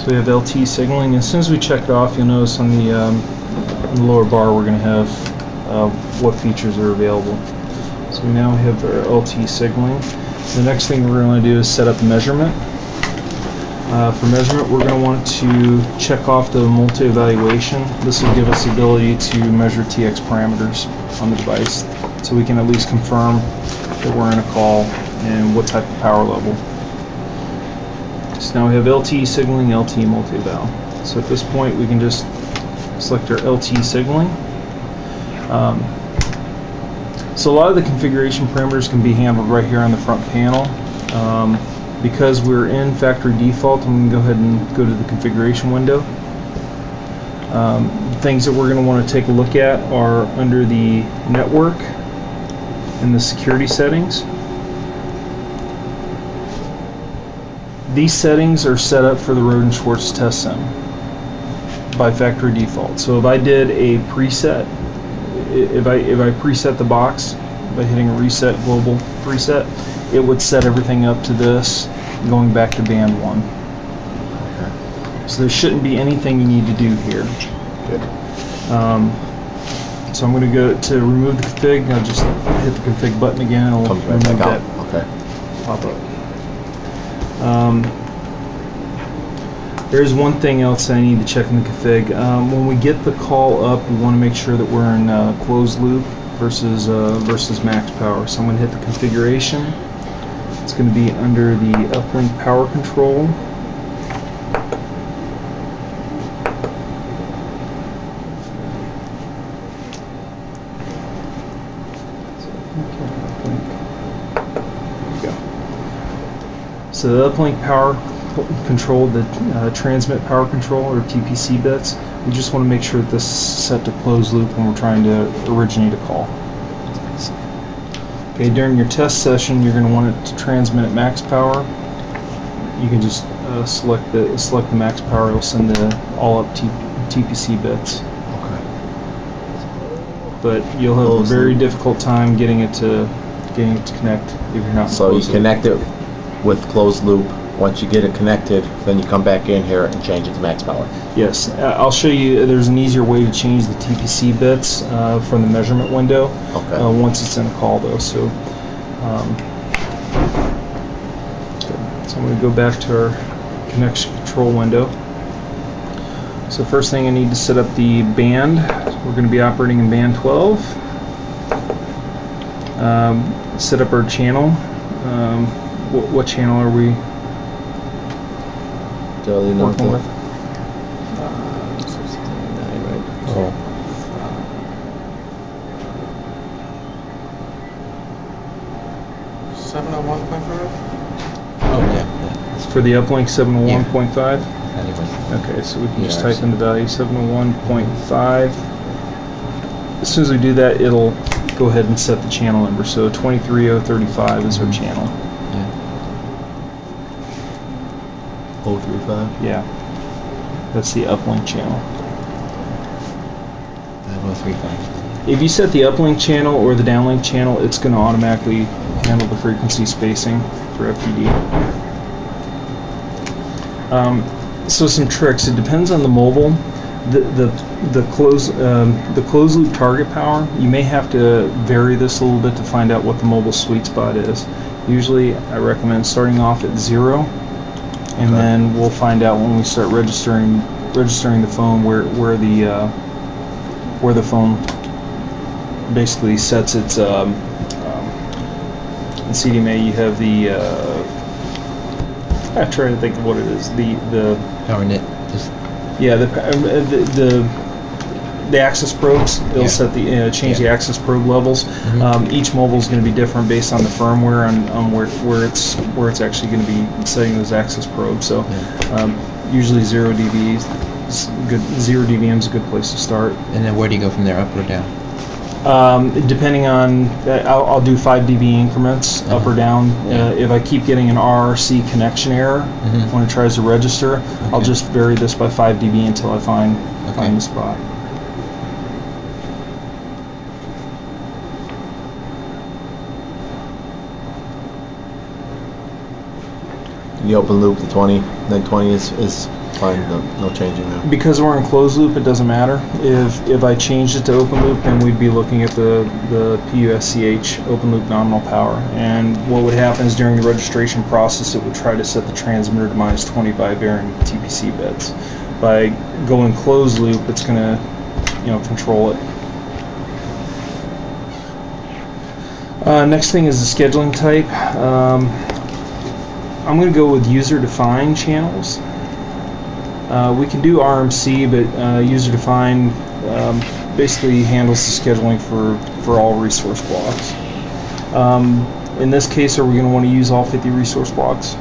So we have LTE signaling. As soon as we check it off, you'll notice on the lower bar we're going to have what features are available. So we now have our LTE signaling. The next thing we're going to do is set up measurement. For measurement, we're going to want to check off the multi-evaluation. This will give us the ability to measure TX parameters on the device, so we can at least confirm that we're in a call and what type of power level. So now we have LTE signaling, LTE multi-eval. So at this point, we can just select our LTE signaling. So a lot of the configuration parameters can be handled right here on the front panel. Because we're in factory default, I'm going to go ahead and go to the configuration window. Things that we're going to want to take a look at are under the network and the security settings. These settings are set up for the Rohde & Schwarz test sim by factory default. So if I did a preset, if I preset the box by hitting a reset global preset, it would set everything up to this, going back to band 1. Okay. So there shouldn't be anything you need to do here. Good. So I'm going to go to remove the config. I'll just hit the config button again, and it'll Comes right back out. Okay. Pop up. There's one thing else I need to check in the config. When we get the call up, we want to make sure that we're in closed loop versus max power. So I'm going to hit the configuration. It's going to be under the uplink power control. So the uplink power control, the transmit power control, or TPC bits, we just want to make sure that this is set to closed loop when we're trying to originate a call. Okay, during your test session, you're going to want it to transmit at max power. You can just select the max power. It'll send the all up TPC bits. Okay. But you'll have a very difficult time getting it to connect if you're not. So you connect it with closed loop. Once you get it connected, then you come back in here and change it to max power. Yes, I'll show you. There's an easier way to change the TPC bits from the measurement window. Okay. Once it's in a call, though. So, so I'm going to go back to our connection control window. So first thing, I need to set up the band. We're going to be operating in band 12. Set up our channel. What channel are we working with? 69, right? Oh. Oh, yeah. For the uplink 701.5? Anyway. Okay, so we can just type in the value 701.5. As soon as we do that, it'll go ahead and set the channel number. So 23035 is our channel. Yeah. 035? Yeah. That's the uplink channel. 035. If you set the uplink channel or the downlink channel, it's going to automatically handle the frequency spacing for FDD. So some tricks. It depends on the mobile. The closed loop target power, you may have to vary this a little bit to find out what the mobile sweet spot is. Usually I recommend starting off at 0, and then we'll find out when we start registering the phone where the phone basically sets its in CDMA. You have the I'm trying to think of what it is. The Power knit. Yeah, the access probes. It'll set the change the access probe levels. Each mobile is going to be different based on the firmware on where it's actually going to be setting those access probes. So usually 0 dB is good. 0 dBm is a good place to start. And then where do you go from there, up or down? Depending on, I'll do 5 dB increments, up or down. If I keep getting an RRC connection error when it tries to register, I'll just vary this by 5 dB until I find the spot. You open loop to 20, then 20 is Fine, no changing there. Because we're in closed loop, it doesn't matter. If I changed it to open loop, then we'd be looking at the PUSCH, open loop nominal power. And what would happen is during the registration process, it would try to set the transmitter to minus 25 varying TPC bits. By going closed loop, it's going to, control it. Next thing is the scheduling type. I'm going to go with user-defined channels. We can do RMC, but user-defined basically handles the scheduling for all resource blocks. In this case, are we going to want to use all 50 resource blocks?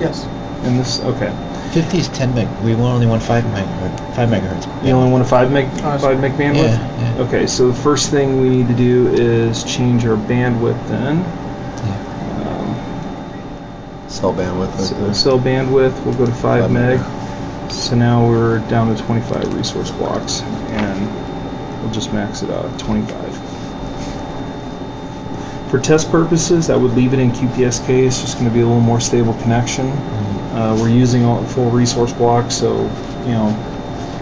Yes. In this, okay. 50 is 10 meg. We only want 5 megahertz. You only want a 5 meg bandwidth? Yeah. Okay, so the first thing we need to do is change our bandwidth then. Cell bandwidth. Cell bandwidth, we'll go to 5 meg. So now we're down to 25 resource blocks, and we'll just max it out at 25. For test purposes, I would leave it in QPSK. It's just going to be a little more stable connection. We're using all full resource blocks, so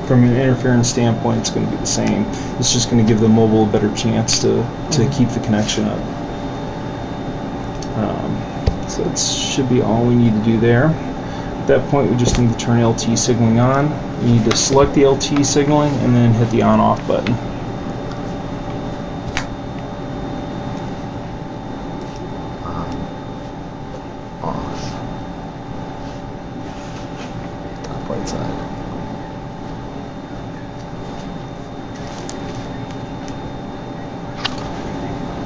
from an interference standpoint, it's going to be the same. It's just going to give the mobile a better chance to keep the connection up. So that should be all we need to do there. At that point, we just need to turn LTE signaling on. We need to select the LTE signaling and then hit the on-off button. Off. Top right side.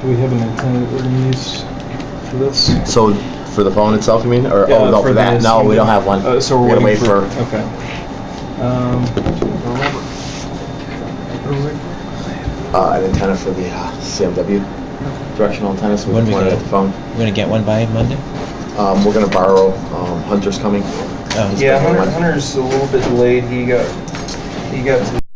Do we have an antenna that we're going to use for this? So for the phone itself, you mean? Or no, for that? No, we don't have one. So we're gonna wait for. Okay. An antenna for the CMW directional antenna. So we When we want it get at the phone. We're gonna get one by Monday. We're gonna borrow. Hunter's coming. Oh. Yeah, Hunter's a little bit delayed. He got to